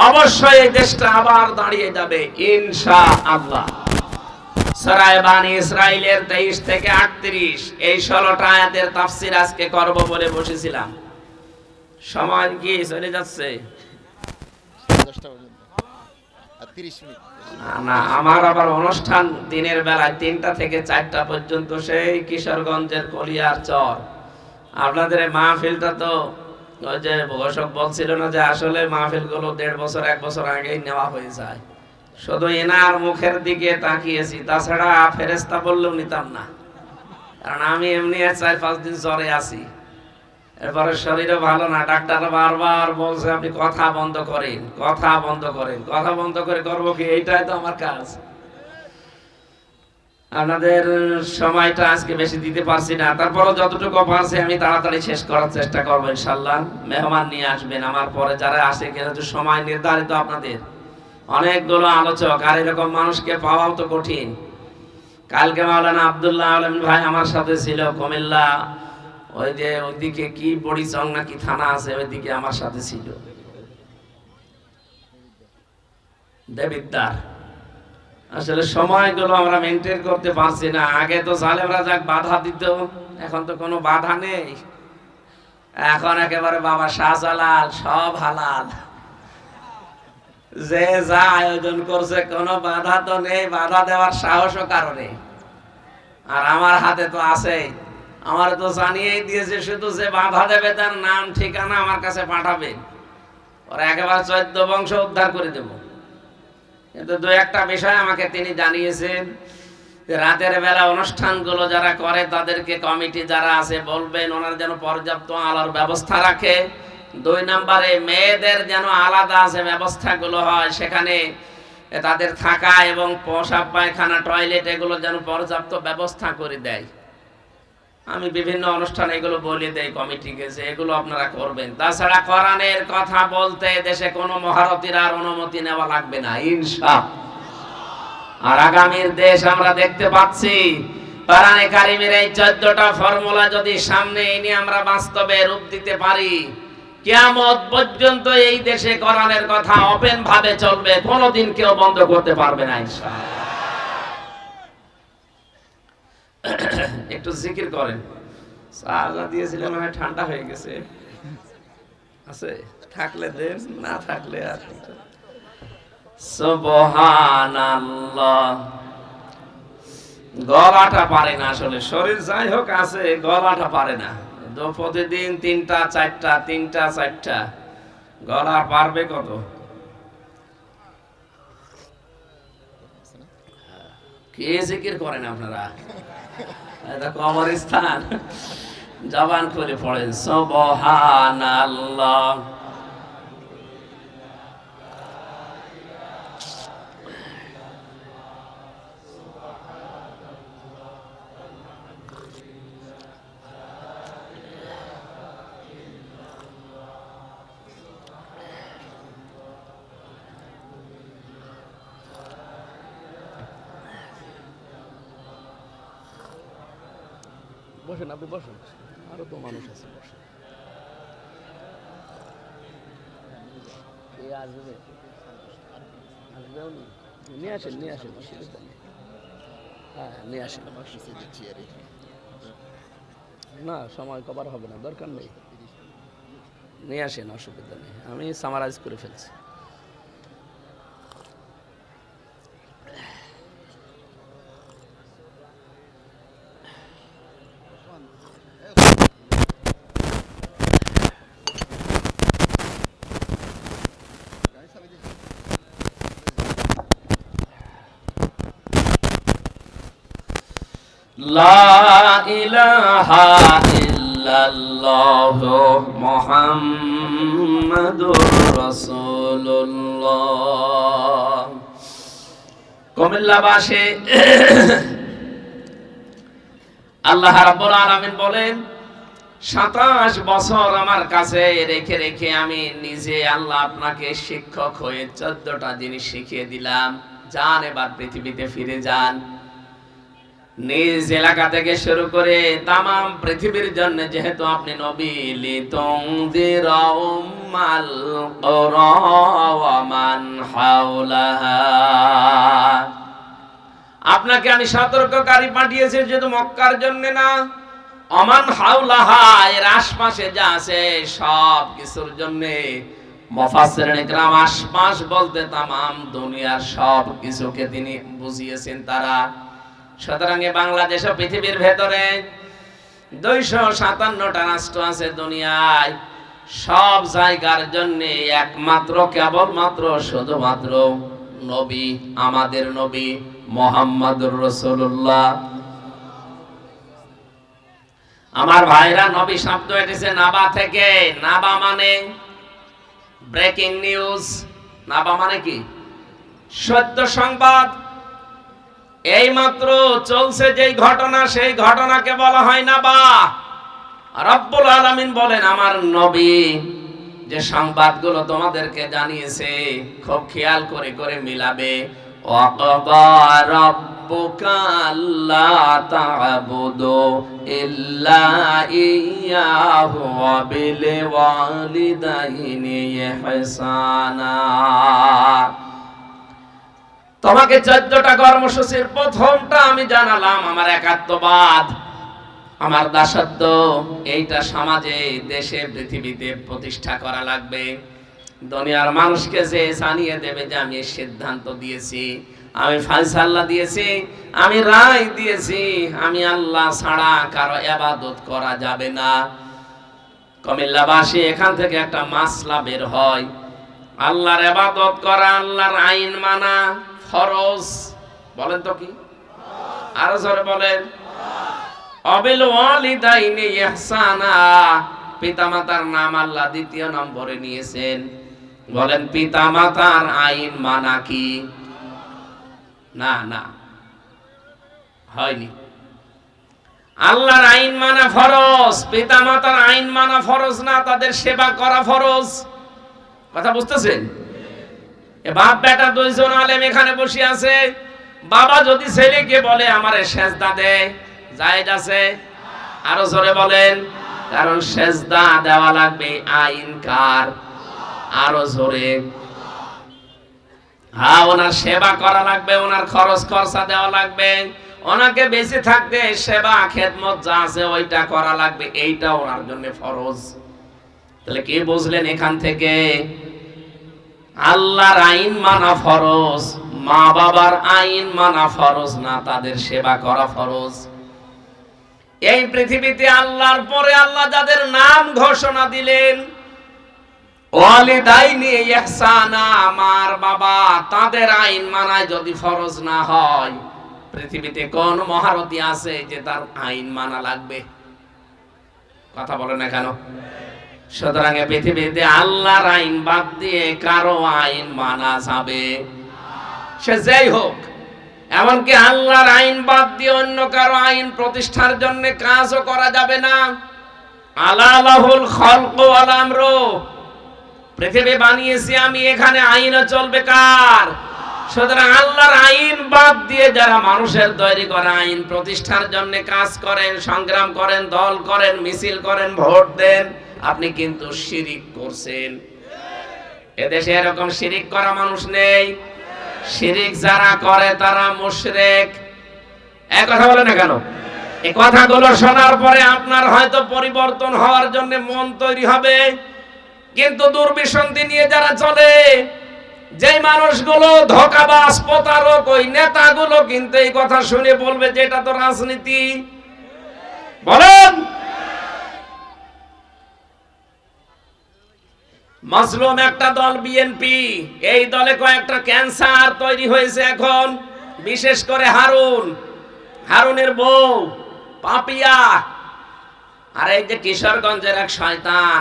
অবশ্যই এই দেশটা আবার দাঁড়িয়ে যাবে ইনশাআল্লাহ। সূরা বানী ইসরাঈলের 23 থেকে 38 এই 16টা আয়াতের তাফসীর আজকে করব বলে বসেছিলাম। সময় কি চলে যাচ্ছে? 10টা পর্যন্ত আর 30 মিনিট। না, আমার আবার অনুষ্ঠান দিনের বেলায় 3টা থেকে 4টা পর্যন্ত, সেই কিশোরগঞ্জের কলিয়ার চর। আপনাদের এই মাহফিলটা তো ওই যে ঘোষক বলছিল না যে আসলে মাহফিলগুলো 1.5 বছর 1 বছর আগেই নেওয়া হয়ে যায়। শুধু এনার মুখের দিকে তাকিয়েছি, তাছাড়া ফেরেশতা বললেও নিতাম না, কারণ আমি এমনি 4-5 দিন জ্বরে আছি। এরপরে শরীরও ভালো না, ডাক্তার বারবার বলছে আপনি কথা বন্ধ করেন, কথা বন্ধ করেন। কথা বন্ধ করে করবো কি? এইটাই তো আমার কাজ। আপনাদের সময়টা আজকে বেশি দিতে পারছি না, তারপরও যতটুকু পারছি আমি তাড়াতাড়ি শেষ করার চেষ্টা করবো ইনশাআল্লাহ। মেহমান নিয়ে আসবেন আমার পরে যারা আসে, কিন্তু সময় নির্ধারিত আপনাদের, অনেকগুলো আলোচক, আর এরকম মানুষকে পাওয়াও তো কঠিন। কালকে মাওলানা আব্দুল্লাহ আলম ভাই আমার সাথে ছিল কুমিল্লা, ওই যে ওইদিকে কি বড়িচং নাকি থানা আছে, ওইদিকে আমার সাথে ছিল দেবিদ্দার। আসলে সময়গুলো আমরা মেনটেন করতে পারছি না। আগে তো জালেমরা যাক বাধা দিত, এখন তো কোনো বাধা নেই। এখন একেবারে বাবা শাহজালাল, সব হালাল, যে যা আয়োজন করছে কোনো বাধা তো নেই, বাধা দেওয়ার সাহসও কারণে। আর আমার হাতে তো আছে, আমার তো জানিয়েই দিয়েছে, শুধু যে বাধা দেবে তার নাম ঠিকানা আমার কাছে পাঠাবে, ওরা একেবারে 14 বংশ উদ্ধার করে দেব। কিন্তু 2-1টা বিষয় আমাকে তিনি জানিয়েছেন যে রাতের বেলা অনুষ্ঠানগুলো যারা করে তাদেরকে কমিটি যারা আছে বলবেন ওনারা যেন পর্যাপ্ত আলোর ব্যবস্থা রাখে। 2 নম্বরে মেয়েদের যেন আলাদা যে ব্যবস্থাগুলো হয়, সেখানে তাদের থাকা এবং পেশাব পায়খানা টয়লেট এগুলো যেন পর্যাপ্ত ব্যবস্থা করে দেয়। আমি বিভিন্ন অনুষ্ঠানে এগুলো বলে দেই কমিটিকে যে এগুলো আপনারা করবেন। তাছাড়া কোরআনের কথা বলতে দেশে কোনো মহারথীর আর অনুমতি নেওয়া লাগবে না ইনশাআল্লাহ। আর আগামীর দেশ আমরা দেখতে পাচ্ছি, কোরআনে কারিমের এই 14টা ফর্মুলা যদি সামনে এনে আমরা বাস্তবে রূপ দিতে পারি, কিয়ামত পর্যন্ত এই দেশে কোরআনের কথা ওপেন ভাবে চলবে, কোনোদিন কেউ বন্ধ করতে পারবে না ইনশাআল্লাহ। একটু জিকির করেন। আল্লাহ দিয়েছিলেন, মানে ঠান্ডা হয়ে গেছে, আছে থাকলে দেন, না থাকলে আর। সুবহানাল্লাহ গলাটা পারে না, আসলে শরীর যাই হোক আছে, গলাটা পারে না। প্রতিদিন 3টা 4টা 3টা 4টা, গলা পারবে কত? কে জিকির করেন আপনারা? এটা কবরস্থান। জবান করে পড়েন সুবহানাল্লাহ। বসেন, আপনি বসেন, আরো তো মানুষ আছে, বসেন। আসবে, আসবেও নি। নিয়ে আসেন, নিয়ে আসেন, অসুবিধা নেই। হ্যাঁ, নিয়ে আসেন। না, সময় কভার হবে না, দরকার নেই, নিয়ে আসেন, অসুবিধা নেই। আমি সামারাইজ করে ফেলছি। লা ইলাহা ইল্লাল্লাহ মুহাম্মাদুর রাসূলুল্লাহ। কুমিল্লাবাসী, আল্লাহ রাব্বুল আলামিন বলেন, 27 বছর আমার কাছে রেখে রেখে আমি নিজে আল্লাহ আপনাকে শিক্ষক হয়ে 14টা জিনিস শিখিয়ে দিলাম। যান, এবার পৃথিবীতে ফিরে যান। নিজ এলাকা থেকে শুরু করে তামাম পৃথিবীর জন্য যেহেতু আপনি নবী, লিতুনযিরা উম্মাল কুরা ওয়া মান হাওলাহা, আপনাকে আমি সতর্ককারী পাঠিয়েছি শুধু মক্কার জন্য না, ওমান হাওলাহা, এর আশপাশে যা আছে সব কিছুর জন্য। মুফাসসিরিন ইকরাম আশপাশ বলতে তামাম দুনিয়ার সব কিছুকে তিনি বুঝিয়েছেন তারা। সুতরাং বাংলাদেশ ও পৃথিবীর ভেতরে 257টা রাষ্ট্র আছে দুনিয়ায়, সব জায়গার জন্য একমাত্র কেবলমাত্র শুধুমাত্র নবী, আমাদের নবী মুহাম্মদুর রাসূলুল্লাহ। আমার ভাইরা, নবী শব্দ এসেছে নাবা থেকে। নাবা মানে ব্রেকিং নিউজ। নাবা মানে কি? সত্য সংবাদ। এই মাত্র চলছে যেই ঘটনা, সেই ঘটনাকে বলা হয় নাবা। রব্বুল আলামিন বলেন, আমার নবী যে সংবাদগুলো তোমাদেরকে জানিয়েছে খুব খেয়াল করে করে মিলাবে। ওয়াকাদা রাব্বুকা আল্লা তা'বুদু ইল্লা ইয়্যাহু ওয়া বিল ওয়ালিদাইনি ইহসানা। তোমাকে 14টা কর্মসূচির প্রথমটা আমি জানালাম আমার একাত্মবাদ, আমার দাসত্ব। এইটা সমাজে, দেশে, পৃথিবীতে প্রতিষ্ঠা করা লাগবে। দুনিয়ার মানুষকে যে জানিয়ে দেবে যে আমি সিদ্ধান্ত দিয়েছি, আমি ফয়সালা দিয়েছি, আমি রায় দিয়েছি, আমি আল্লাহ ছাড়া কারো ইবাদত করা যাবে না। কুমিল্লাবাসী, এখান থেকে একটা মাসলা বের হয়, আল্লাহর ইবাদত করা, আল্লাহর আইন মানা ফরজ। বলেন তো কি? আরো জোরে বলেন। অবিল ওয়ালিদাইনি ইহসানা, পিতামাতার নাম আল্লাহ 2য় নম্বরে নিয়েছেন। বলেন, পিতামাতার আইন মানা কি? না না, হয়নি। আল্লাহর আইন মানা ফরজ, পিতামাতার আইন মানা ফরজ না, তাদের সেবা করা ফরজ। কথা বুঝতেছেন? এ বাপ বেটা 2জন আলেম এখানে বসে আছে। বাবা যদি ছেলেকে বলে আমারে সেজদা দে, জায়েজ আছে? আরো জোরে বলেন। কারণ সেজদা দেওয়া লাগবে আইন কার? আরো জোরে। হ্যাঁ, ওনার সেবা করা লাগবে, ওনার খরচ খরচা দেওয়া লাগবে, ওনাকে বেঁচে থাকতে সেবা খেদমত যা আছে ওইটা করা লাগবে, এইটা ওনার জন্য ফরজ। তাহলে কি বুঝলেন এখান থেকে? আল্লাহর আইন মানা ফরজ, মা বাবার আইন মানা ফরজ না, তাদের সেবা করা ফরজ। এই পৃথিবীতে আল্লাহর পরে আল্লাহ যাদের নাম ঘোষণা দিলেন, ওয়ালিদাইনি ইহসানা, মার বাবা, তাদের আইন মানায় যদি ফরজ না হয়, পৃথিবীতে কোন মহারথী আছে যে তার আইন মানা লাগবে? কথা বলে না কেন? সুতরাং পৃথিবীতে আল্লাহর আইন বাদ দিয়ে কারো আইন মানা যাবে, সে যেই হোক। এমনকি আল্লাহর আইন বাদ দিয়ে অন্য কারো আইন প্রতিষ্ঠার জন্য কাজও করা যাবে না। আলা লাহুল খালকু ওয়াল আমরু, পৃথিবী বানিয়েছি আমি, এখানে আইনও চলবে কার? সুতরাং আল্লাহর আইন বাদ দিয়ে যারা মানুষের তৈরি করা আইন প্রতিষ্ঠার জন্য কাজ করেন, সংগ্রাম করেন, দল করেন, মিছিল করেন, ভোট দেন, আপনি কিন্তু শিরিক করছেন। এদেশে এরকম শিরিক করা মানুষ নেই। শিরিক যারা করে তারা মুশরিক। এই কথা বলে না কেন? এই কথাগুলো শোনার পরে আপনার হয়তো পরিবর্তন হওয়ার জন্য মন তৈরি হবে, কিন্তু দুর্বিসন্ধি নিয়ে যারা চলে, যেই মানুষগুলো ধোঁকাবাজ, প্রতারক, ওই নেতাগুলো কিন্তু এই কথা শুনে বলবে যে এটা তো রাজনীতি। বলেন, মাজলুম একটা দল বিএনপি, এই দলে কয়েকটা ক্যান্সার তৈরি হয়েছে এখন, বিশেষ করে হারুনের বউ পাপিয়া, আর এই যে কিশোরগঞ্জের এক শয়তান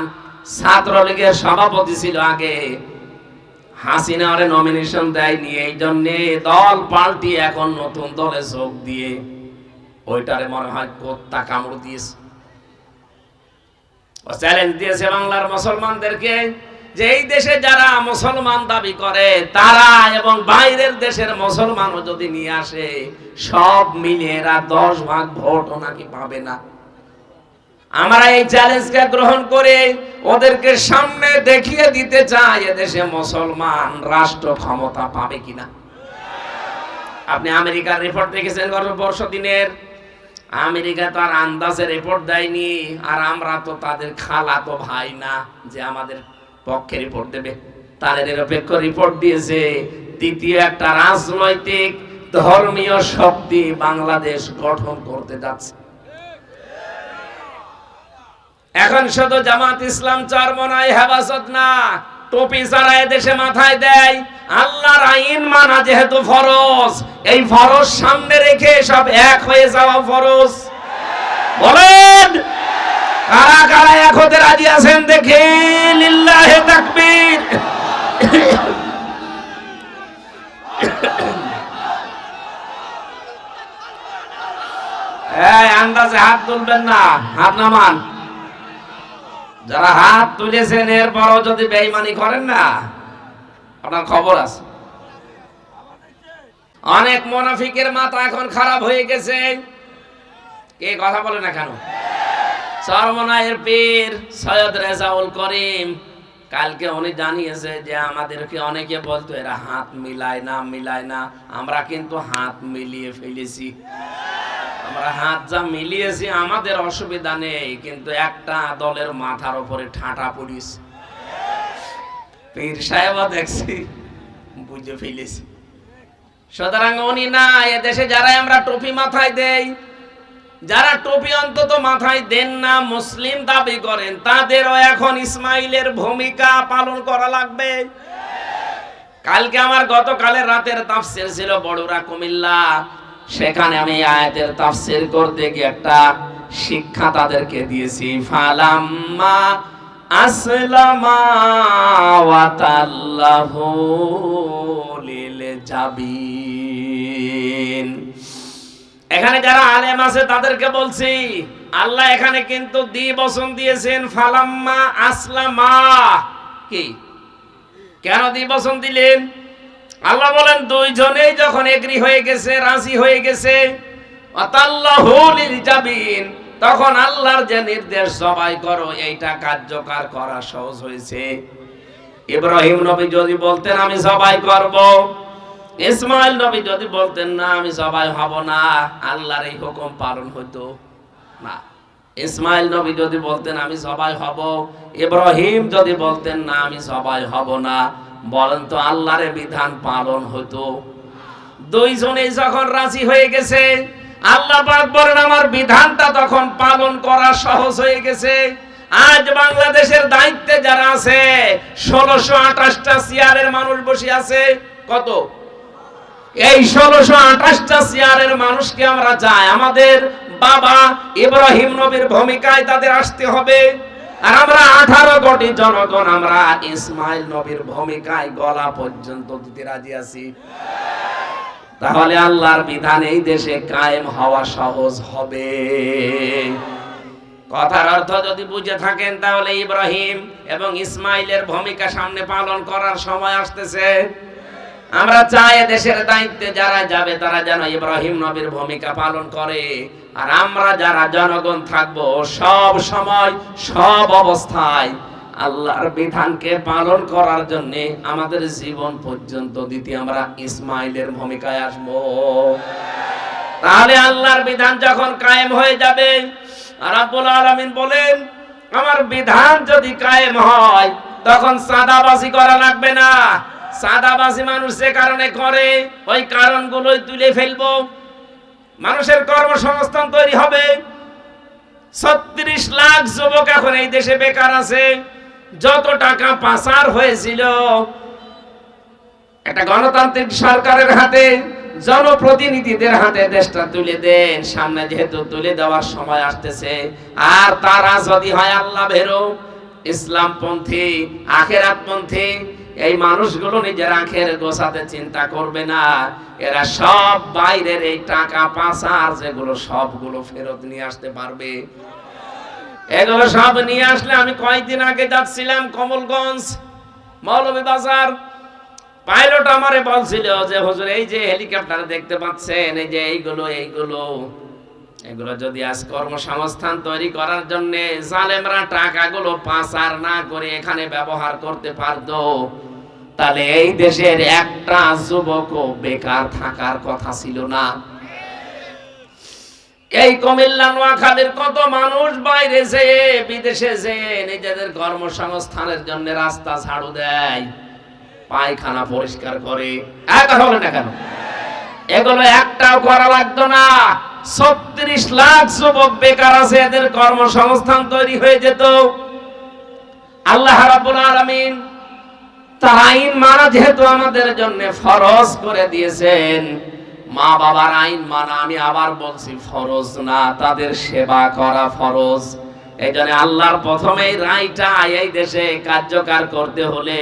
ছাত্রলীগের সভাপতি ছিল আগে, হাসিনা ওরে নমিনেশন দেয়নি, এই জন্য দল পাল্টি এখন নতুন দলে যোগ দিয়ে ওইটারে মনে হয় কুত্তা কামড় দিয়েছে। ও চ্যালেঞ্জ দিয়েছে বাংলার মুসলমানদেরকে যে এই দেশে যারা মুসলমান দাবি করে তারা এবং বাইরের দেশের মুসলমানও যদি নিয়ে আসে, সব মিলে এরা 10 ভাগ ভোটও নাকি পাবে না। আমরা এই চ্যালেঞ্জকে গ্রহণ করে ওদেরকে সামনে দেখিয়ে দিতে চাই এদেশে মুসলমান রাষ্ট্র ক্ষমতা পাবে কিনা। আপনি আমেরিকার রিপোর্ট দেখেছেন গত বর্ষদিনের? আমেরিকা তার আন্দাজে রিপোর্ট দেয়নি, আর আমরা তো তাদের খালাতো ভাই না যে আমাদের পক্ষে রিপোর্ট দেবে। তাদের নিরপেক্ষ রিপোর্ট দিয়েছে তৃতীয় একটা রাজনৈতিক ধর্মীয় শক্তি বাংলাদেশ গঠন করতে যাচ্ছে। এখন শুধু জামাত ইসলাম চরমনাই হেফাজত না, টুপি যারা এদেশে মাথায় দেয়, আল্লাহর আইন মানা যেহেতু ফরজ, এই ফরজ সামনে রেখে সব এক হয়ে যাওয়া ফরজ। বলেন, কারা কারা এক হতে রাজি আছেন দেখে? লিল্লাহে তাকবীর। এই আন্দাজে হাত তুলবেন না, হাত নামান। যারা হাত তুলেছেন এরপরও যদি বেঈমানি করেন না, আপনার খবর আছে। অনেক মুনাফিকের মাথা এখন খারাপ হয়ে গেছে। কে কথা বলে না কেন? চরমনাইয়ের পীর সৈয়দ রেজাউল করিম কালকে উনি জানিয়েছে যে আমাদেরকে অনেকে বলতো এরা হাত মিলায় না, আমরা কিন্তু হাত মিলিয়ে ফেলেছি। আমরা হাত যা মিলিয়েছি আমাদের অসুবিধা নেই, কিন্তু একটা দলের মাথার উপরে ঠাঁটা পড়িস। পীর সাহেব দেখছি বুঝে ফেলেছি। সুতরাং উনি না, এদেশে যারা আমরা টুপি মাথায় দেই, যারা টুপি অন্তত মাথায় দেন না, মুসলিম দাবি করেন, তাদেরও এখন ইসমাইলের ভূমিকা পালন করা লাগবে। কালকে আমার গতকালের রাতের তাফসীর ছিল বড়ুরা কুমিল্লা, সেখানে আমি আয়াতের তাফসীর করতে গিয়ে একটা শিক্ষা তাদেরকে দিয়েছি। ফালাম্মা আসলামা ওয়া তাল্লাহু লিল জাবিন। এখানে যারা আলেম আছে তাদেরকে বলছি, আল্লাহ এখানে কিন্তু দ্বিবচন দিয়েছেন, ফালাম্মা আসলামা। কি, কেন দ্বিবচন দিলেন? আল্লাহ বলেন দুইজনেই যখন এগ্রি হয়ে গেছে, রাজি হয়ে গেছে, আতাল্লাহু লিল জাবিন, তখন আল্লাহর যে নির্দেশ জবাই করো, এইটা কার্যকর করা সহজ হয়েছে। ইব্রাহিম নবী যদি বলতেন আমি জবাই করব, ইসমাইল নবী যদি বলতেন না আমি জবাই হব না, আল্লাহর এই হুকুম পালন হতো না। ইসমাইল নবী যদি বলতেন আমি জবাই হব, ইব্রাহিম যদি বলতেন না আমি জবাই হব না, বলেন তো আল্লাহর বিধান পালন হতো? দুইজনেই যখন রাজি হয়ে গেছে, আল্লাহ পাক বলেন আমার বিধানটা তখন পালন করা সহজ হয়ে গেছে। আজ বাংলাদেশের দায়িত্বে যারা আছে 1628টা চেয়ারের মানুষ বসে আছে। কত? এই 1628টা চেয়ারের মানুষকে আমরা চাই আমাদের বাবা ইব্রাহিম নবীর ভূমিকায় তাদের আসতে হবে। আর আমরা 18 কোটি জনগণ আমরা ইসমাইল নবীর ভূমিকায় গলা পর্যন্ত দিতে রাজি আছি। তাহলে আল্লাহর বিধান এই দেশে কায়েম হওয়া সহজ হবে। কথার অর্থ যদি বুঝে থাকেন তাহলে ইব্রাহিম এবং ইসমাইলের ভূমিকা সামনে পালন করার সময় আসতেছে। আমরা চাই দেশের দায়িত্বে যারা যাবে তারা যেন ইব্রাহিম নবীর ভূমিকা পালন করে। আর আমরা যারা জনগণ থাকবো সব সময় সব অবস্থায় আল্লাহর বিধানকে পালন করার জন্য আমাদের জীবন পর্যন্ত দিতে আমরা ইসমাইলের ভূমিকায় আসব। তাহলে আল্লাহর বিধান যখন কায়েম হয়ে যাবে, রাব্বুল আলামিন বলেন আমার বিধান যদি কায়েম হয় তখন সাদাবাজি করা লাগবে না। সাদাবাজি মানুষ যে কারণে করে ওই কারণগুলোই তুলে ফেলবো, মানুষের কর্মসংস্থান তৈরি হবে। 36 লাখ যুবক এখন এই দেশে বেকার আছে। যত টাকা পাচার হয়েছিল একটা গণতান্ত্রিক সরকারের হাতে, জনপ্রতিনিধিদের হাতে দেশটা তুলে দেন। সামনে যেহেতু তুলে দেওয়ার সময় আসতেছে, আর তারা যদি হয় আল্লাহ ভীরু, ইসলামপন্থী, আখিরাতপন্থী, এই মানুষগুলো নিজের আখের গোছাতে চিন্তা করবে না। এরা সব বাইরের এই টাকা পাচার যেগুলো সবগুলো ফেরত নিয়ে আসতে পারবে। এগুলো সব নিয়ে আসলে, আমি কয়েকদিন আগে যাচ্ছিলাম কমলগঞ্জ মৌলভী বাজার, পাইলট আমারে বলছিল যে হুজুর এই যে হেলিকপ্টার দেখতে পাচ্ছেন, এই যে এগুলো যদি আজ কর্মসংস্থান তৈরি করার জন্য জালেমরা টাকাগুলো পাচার না করে এখানে ব্যবহার করতে পারতো, তাহলে এই দেশের একটা যুবকও বেকার থাকার কথা ছিল না। এই কুমিল্লা নোয়াখালীর কত মানুষ বাইরে যেয়ে বিদেশে যেয়ে নিজেদের কর্মসংস্থানের জন্য রাস্তা ঝাড়ু দেয়, পায়খানা পরিষ্কার করে। কথা বলে না কেন? এগুলো একটাও করা লাগতো না। 36 লাখ যুবক বেকার আছে, এদের কর্মসংস্থান তৈরি হয়ে যেত। আল্লাহ রাব্বুল আলামিন তার আইন মানা যেহেতু আমাদের জন্য ফরজ করে দিয়েছেন, মা বাবার আইন মানা, আমি আবার বলছি ফরজ না, তাদের সেবা করা ফরজ। এই জন্য আল্লাহর প্রথমেই রায়টা এই দেশে কার্যকর করতে হলে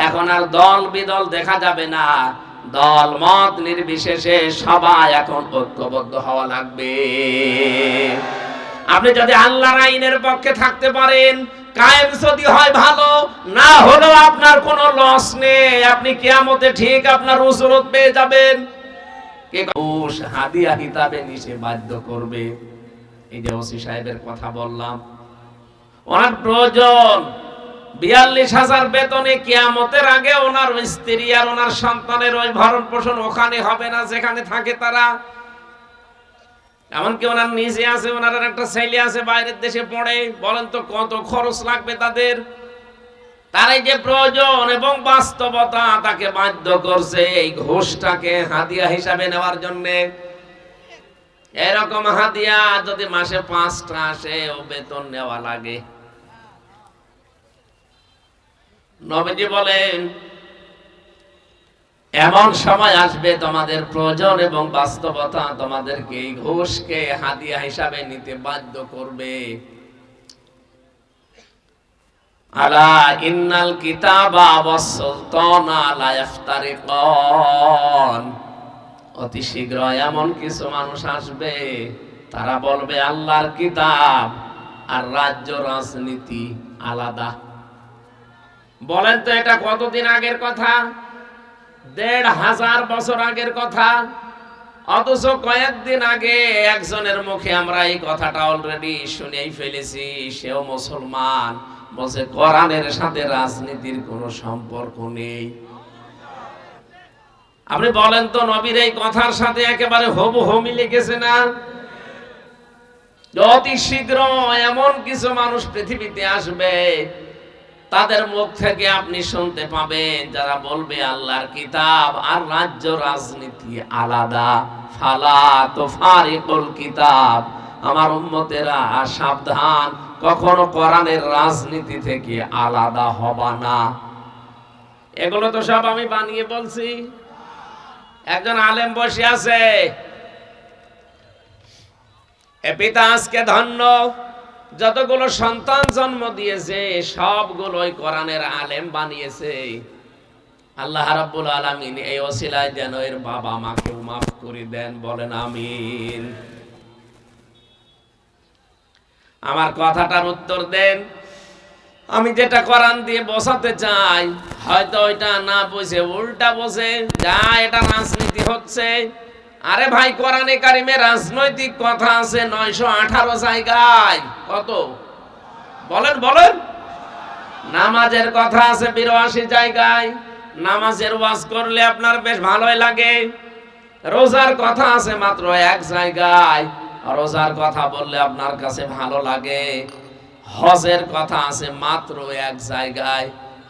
এখন আর দল বিদল দেখা যাবে না, দল মত নির্বিশেষে সবাই এখন ঐক্যবদ্ধ হওয়া লাগবে। আপনি যদি আল্লাহর আইনের পক্ষে থাকতে পারেন, কায়েম যদি হয় ভালো, না হলেও আপনার কোনো লস নেই। আপনি কিয়ামতে ঠিক আপনার উজরত পেয়ে যাবেন। কে ঘুষ হাদিয়া হিসাবে নিচে বাধ্য করবে। এই যে ওসি সাহেবের কথা বললাম, ওনার প্রয়োজন 42,000 বেতনে কিয়ামতের আগে ওনার স্ত্রী আর ওনার সন্তানের ওই ভরণ পোষণ ওখানে হবে না যেখানে থাকে তারা। এমনকি ওনার নিজে আছে, ওনার একটা ছেলে আছে বাইরের দেশে পড়ে। বলেন তো কত খরচ লাগবে তাদের? তারাই যে প্রয়োজন এবং বাস্তবতা তাকে বাধ্য করছে এই ঘুষটাকে হাদিয়া হিসাবে নেওয়ার জন্য। এরকম হাদিয়া যদি মাসে 5টা আসে ও বেতন নেওয়া লাগে। নবীজি বলেন এমন সময় আসবে তোমাদের প্রয়োজন এবং বাস্তবতা তোমাদেরকে এই ঘুষকে হাদিয়া হিসাবে নিতে বাধ্য করবে। আলা ইন্নাল কিতাবা ওয়াস সুলতানা লা ইফতারিকান, অতি শীঘ্র এমন কিছু মানুষ আসবে তারা বলবে আল্লাহর কিতাব আর রাজ্য রাজনীতি আলাদা। বলেন তো এটা কতদিন আগের কথা? 1,500 বছর আগের কথা। অথচ কয়েকদিন আগে একজনের মুখে আমরা এই কথাটা অলরেডি শুনেই ফেলেছি। সেও মুসলমান, বলছে কোরআনের সাথে রাজনীতির কোনো সম্পর্ক নেই। আপনি বলেন তো নবীর এই কথার সাথে একেবারে হুবহু মিলে গেছে না? অতি শীঘ্র এমন কিছু মানুষ পৃথিবীতে আসবে তাদের মুখ থেকে আপনি শুনতে পাবেন যারা বলবে আল্লাহর কিতাব আর রাজ্য রাজনীতি আলাদা। ফালা তুফারিকুল কিতাব, আমার উম্মতেরা সাবধান, কখনো কোরআনের রাজনীতি থেকে আলাদা হবা না। এগুলো তো সব আমি বানিয়ে বলছি। একজন আলেম বসে আছে, এ পিতা আজকে ধন্য, যতগুলো সন্তান জন্ম দিয়েছে সবগুলোই কোরআনের আলেম বানিয়েছে। আল্লাহ রাব্বুল আলামিন এই ওসিলায় যেন এর বাবা মাকেও মাফ করে দেন, বলেন আমিন। আমার কথাটার উত্তর দেন। আমি যেটা কোরআন দিয়ে বোঝাতে চাই, হয়তো ওইটা না বুঝে উল্টা বোঝে, যা এটা রাজনীতি হচ্ছে। আরে ভাই, কোরআনে কারিমে রাজনৈতিক কথা আছে 918 জায়গায়। কত বলেন বলেন? নামাজের কথা আছে 82 জায়গায়। নামাজের ওয়াজ করলে আপনার বেশ ভালোই লাগে। রোজার কথা আছে মাত্র 1 জায়গায়, রোজার কথা বললে আপনার কাছে ভালো লাগে। হজের কথা আছে মাত্র 1 জায়গায়,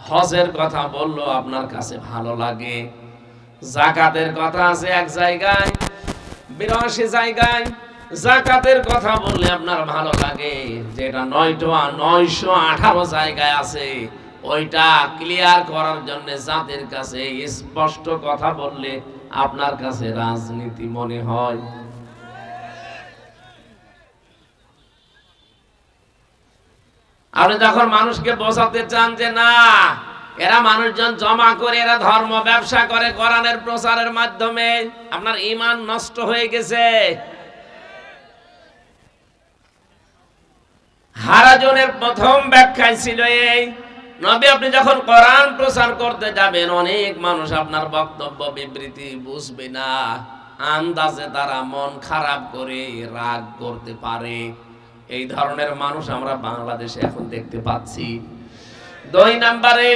হজের কথা বললেও আপনার কাছে ভালো লাগে। যাকাতের কথা আছে 1 জায়গায়, 82 জায়গায় যাকাতের কথা বললে আপনার ভালো লাগে। যেটা 918 জায়গায় আছে, ওইটা ক্লিয়ার করার জন্য জাতির কাছে স্পষ্ট কথা বললে আপনার কাছে রাজনীতি মনে হয়। আপনি যখন মানুষকে বোঝাতে চান যে না, এরা মানুষজন জমা করে এরা ধর্ম ব্যবসা করে কোরআনের প্রচারের মাধ্যমে, আপনার ঈমান নষ্ট হয়ে গেছে। হারাজনের প্রথম ব্যাখ্যায় ছিল এই, নবী আপনি যখন কোরআন প্রচার করতে যাবেন, অনেক মানুষ আপনার বক্তব্য বিবৃতি বুঝবে না, আন্দাজে তারা মন খারাপ করে রাগ করতে পারে। এই ধরনের মানুষ আমরা বাংলাদেশে এখন দেখতে পাচ্ছি। 2 নম্বরে,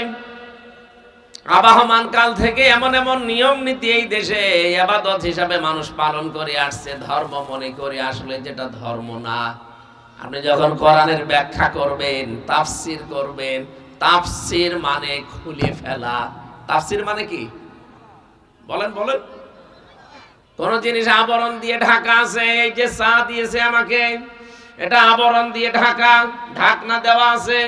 আবহমান কাল থেকে এমন এমন নিয়ম নীতি এই দেশে ইবাদত হিসাবে মানুষ পালন করে আসছে, ধর্ম মনে করে, আসলে যেটা ধর্ম না। আপনি যখন কোরআনের ব্যাখ্যা করবেন, তাফসীর করবেন, তাফসীর মানে খুলে ফেলা। তাফসীর মানে কি বলেন বলেন? কোন জিনিস আবরণ দিয়ে ঢাকা আছে, এই যে চা দিয়েছে আমাকে, এটা আবরণ দিয়ে ঢাকা, ঢাকনা দেওয়া আছে।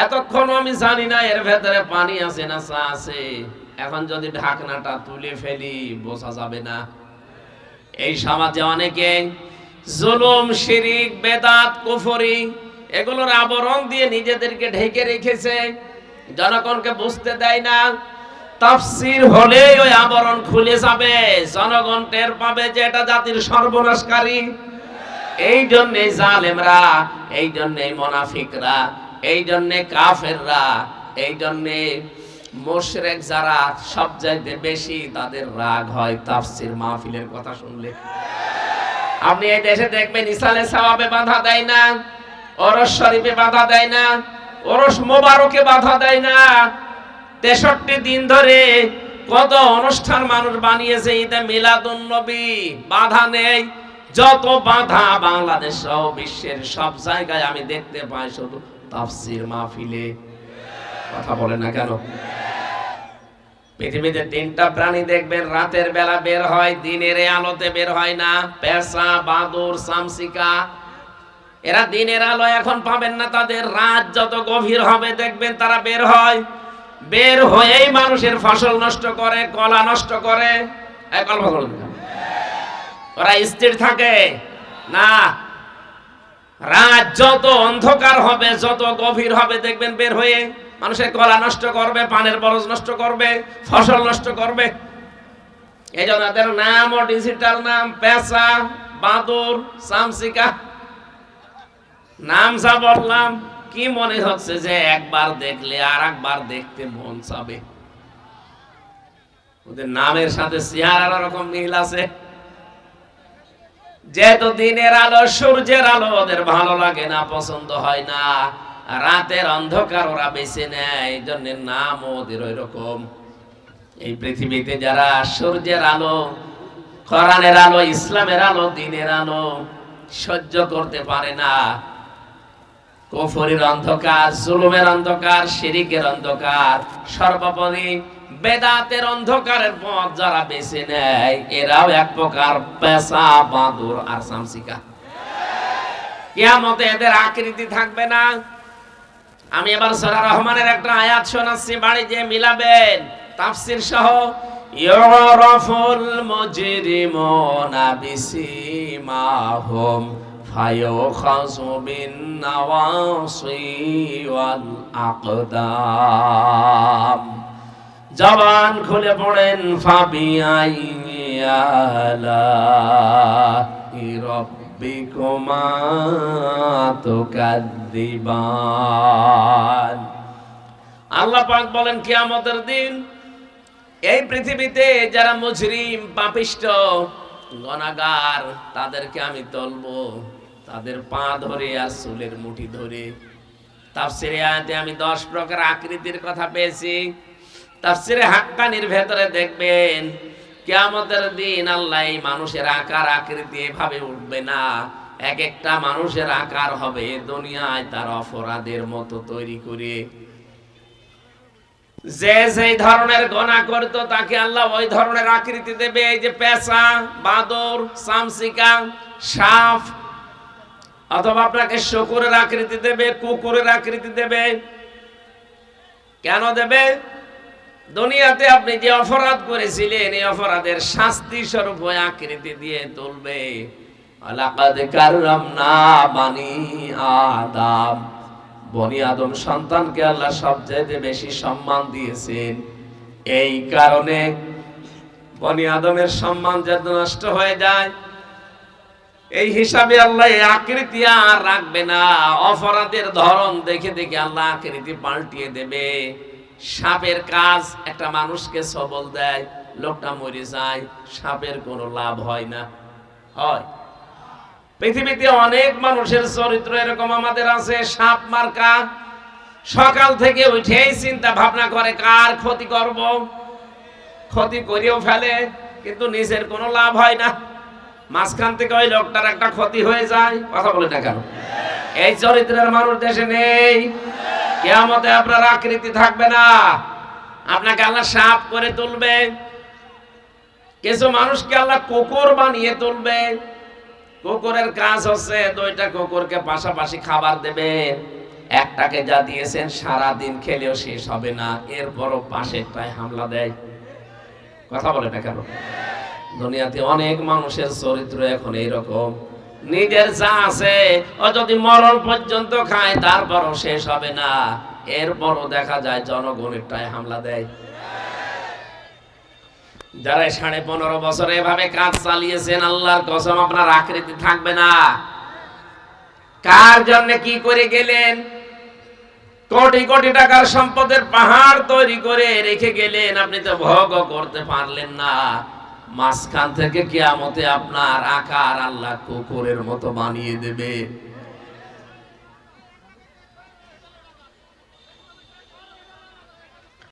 এতক্ষণ আমি জানি না এর ভেতরে পানি আছে না চা আছে। এখন যদি ঢাকনাটা তুলে ফেলি বোঝা যাবে না। এই সমাজে অনেকে জুলুম, শিরিক, বেদাত, কুফরি এগুলোর আবরণ দিয়ে নিজেদেরকে ঢেকে রেখেছে, জনগণকে বুঝতে দেয় না। তাফসীর হলে ওই আবরণ খুলে যাবে, জনগণ টের পাবে যে এটা জাতির সর্বনাশকারী। এই জন্যে জালেমরা, এই জন্যে মুনাফিকরা, এই জন্যে কাফেররা, এই জন্যে মুশরিক যারা সবচাইতে বেশি তাদের রাগ হয় তাফসীর মাহফিলের কথা শুনলে। আপনি এই দেশে দেখবেন ইসালে সওয়াবে বাধা দেয় না, ওরস শরীফে বাধা দেয় না, ওরস মোবারকে বাধা দেয় না। 63 দিন ধরে কত অনুষ্ঠান মানুষ বানিয়েছে, ঈদে মিলাদুন নবী, বাধা নেই। যত বাধা বাংলাদেশ সহ বিশ্বের সব জায়গায় আমি দেখতে পাই শুধু তাফসীর মাহফিলে। কথা বলে না কেন? পৃথিবীতে 3টা প্রাণী দেখবেন রাতের বেলা বের হয়, দিনের আলোতে বের হয় না। পেঁচা, বাদুড়, চামচিকা। এরা দিনের আলো এখন পাবেন না, তাদের রাত যত গভীর হবে দেখবেন তারা বের হয়। বের হয়েই মানুষের ফসল নষ্ট করে, কলা নষ্ট করে। ওরা স্থির থাকে না। রাত যত অন্ধকার হবে, যত গভীর হবে দেখবেন বের হয়ে মানুষের কলা নষ্ট করবে, পানের বরজ নষ্ট করবে, ফসল নষ্ট করবে। এই জন্য তাদের নামও ডিজিটাল নাম, পেঁচা, বাদুড়, চামচিকা। নাম যা বললাম, কি মনে হচ্ছে যে একবার দেখলে আর একবার দেখতে মন চাবে? ওদের নামের সাথে চেহারার রকম মিল আছে। যেহেতু দিনের আলো, সূর্যের আলো ওদের ভালো লাগে না, পছন্দ হয় না, রাতের অন্ধকার ওরা বেছে নেয়, এই জন্য নাম ওদের ওই রকম। এই পৃথিবীতে যারা সূর্যের আলো, কোরআনের আলো, ইসলামের আলো, দিনের আলো সহ্য করতে পারে না, কুফরির অন্ধকার, জুলুমের অন্ধকার, শিরিকের অন্ধকার, সর্বোপরি বেদাতের অন্ধকারের পথ যারা বেছে নেয় এরাও এক প্রকার পেশা, বাঁদর আর সামসিকা। কিয়ামতে এদের আকৃতি থাকবে না। আমি এবার সূরা রহমানের একটা আয়াত শোনাচ্ছি, বাড়ি যে মিলাবেন তাফসীর সহ। ইউরাফুল মুজরিমুনা বিসিমাহুম ফায়ুখাযু বিন নাওয়াসি ওয়াল আকদাম। জবান খুলে পড়েন ফাবিআই আলাহি রাব্বিকুমা তুকাদ্দিবান। আল্লাহ পাক বলেন কিয়ামতের দিন এই পৃথিবীতে যারা মুজরিম, পাপিষ্ঠ, গুনাহগার তাদেরকে আমি তুলবো তাদের পা ধরে আর চুলের মুঠি ধরে। তাফসীরে আয়াতে আমি 10 প্রকার আকৃতির কথা পেয়েছি। তাফসীরে হাক্কানির ভেতরে দেখবেন কিয়ামতের দিন আল্লাহ এই মানুষের আকার আকৃতি এভাবে উঠবে না, এক একটা মানুষের আকার হবে দুনিয়ায় তার অপরাধের মতো তৈরি করে। যে যেই ধরনের গুনাহ করত তাকে আল্লাহ ওই ধরনের আকৃতি দেবে। এই যে পেঁচা, বাঁদর, চামচিকা, সাপ, অথবা আপনাকে শকুরের আকৃতি দেবে, কুকুরের আকৃতি দেবে। কেন দেবে? দুনিয়াতে আপনি যে অপরাধ করেছিলেন এই অপরাধের শাস্তি স্বরূপ ওই আকৃতি দিয়ে তুলবে। লাকাদ কাররামনা বানি আদম, বনি আদম সন্তানকে আল্লাহ সবচেয়ে বেশি সম্মান দিয়েছেন। এই কারণে বনি আদমের সম্মান যাতে নষ্ট হয়ে যায় এই হিসাবে আল্লাহ এই আকৃতি আর রাখবে না। অপরাধের ধরন দেখে দেখে আল্লাহ আকৃতি পাল্টিয়ে দেবে। সাপের কাজ একটা মানুষকে সবল দেয়, লোকটা মরে যায়, সাপের কোনো লাভ হয় না। হয় পৃথিবীতে অনেক মানুষের চরিত্র এরকম আমাদের আছে, সাপ মার্কা। সকাল থেকে উঠেই চিন্তা ভাবনা করে কার ক্ষতি করব, ক্ষতি করেও ফেলে কিন্তু নিজের কোনো লাভ হয় না। মাঝখান থেকে ওই লোকটার একটা ক্ষতি হয়ে যায়। কথা বলে না কেন? এই চরিত্রের মানুষ দেশে নেই। কিয়ামতে আপনার আকৃতি থাকবে না, আপনাকে আল্লাহ সাপ করে তুলবে। কিছু মানুষকে আল্লাহ কুকুর বানিয়ে তুলবে। কুকুরের কাজ হচ্ছে দুইটা কুকুরকে পাশাপাশি খাবার দেবে। একটাকে যা দিয়েছেন সারা দিন খেলেও শেষ হবে না, এরপরও পাশেরটায় হামলা দেয়। কথা বলে না কেন? দুনিয়াতে অনেক মানুষের চরিত্র এখন এইরকম। নিজের যা আছে ও যদি মরণ পর্যন্ত খায় তারপরও শেষ হবে না, এরপরও দেখা যায় জনগণেরটায় হামলা দেয়। যারা 15.5 বছর এভাবে কাজ চালিয়েছেন আল্লাহর কসম আপনার আকৃতি থাকবে না। কার জন্য কি করে গেলেন? কোটি কোটি টাকার সম্পদের পাহাড় তৈরি করে রেখে গেলেন, আপনি তো ভোগও করতে পারলেন না। মাঝখান থেকে কিয়ামতে আপনার আকার আল্লাহ কুকুরের মতো বানিয়ে দেবে।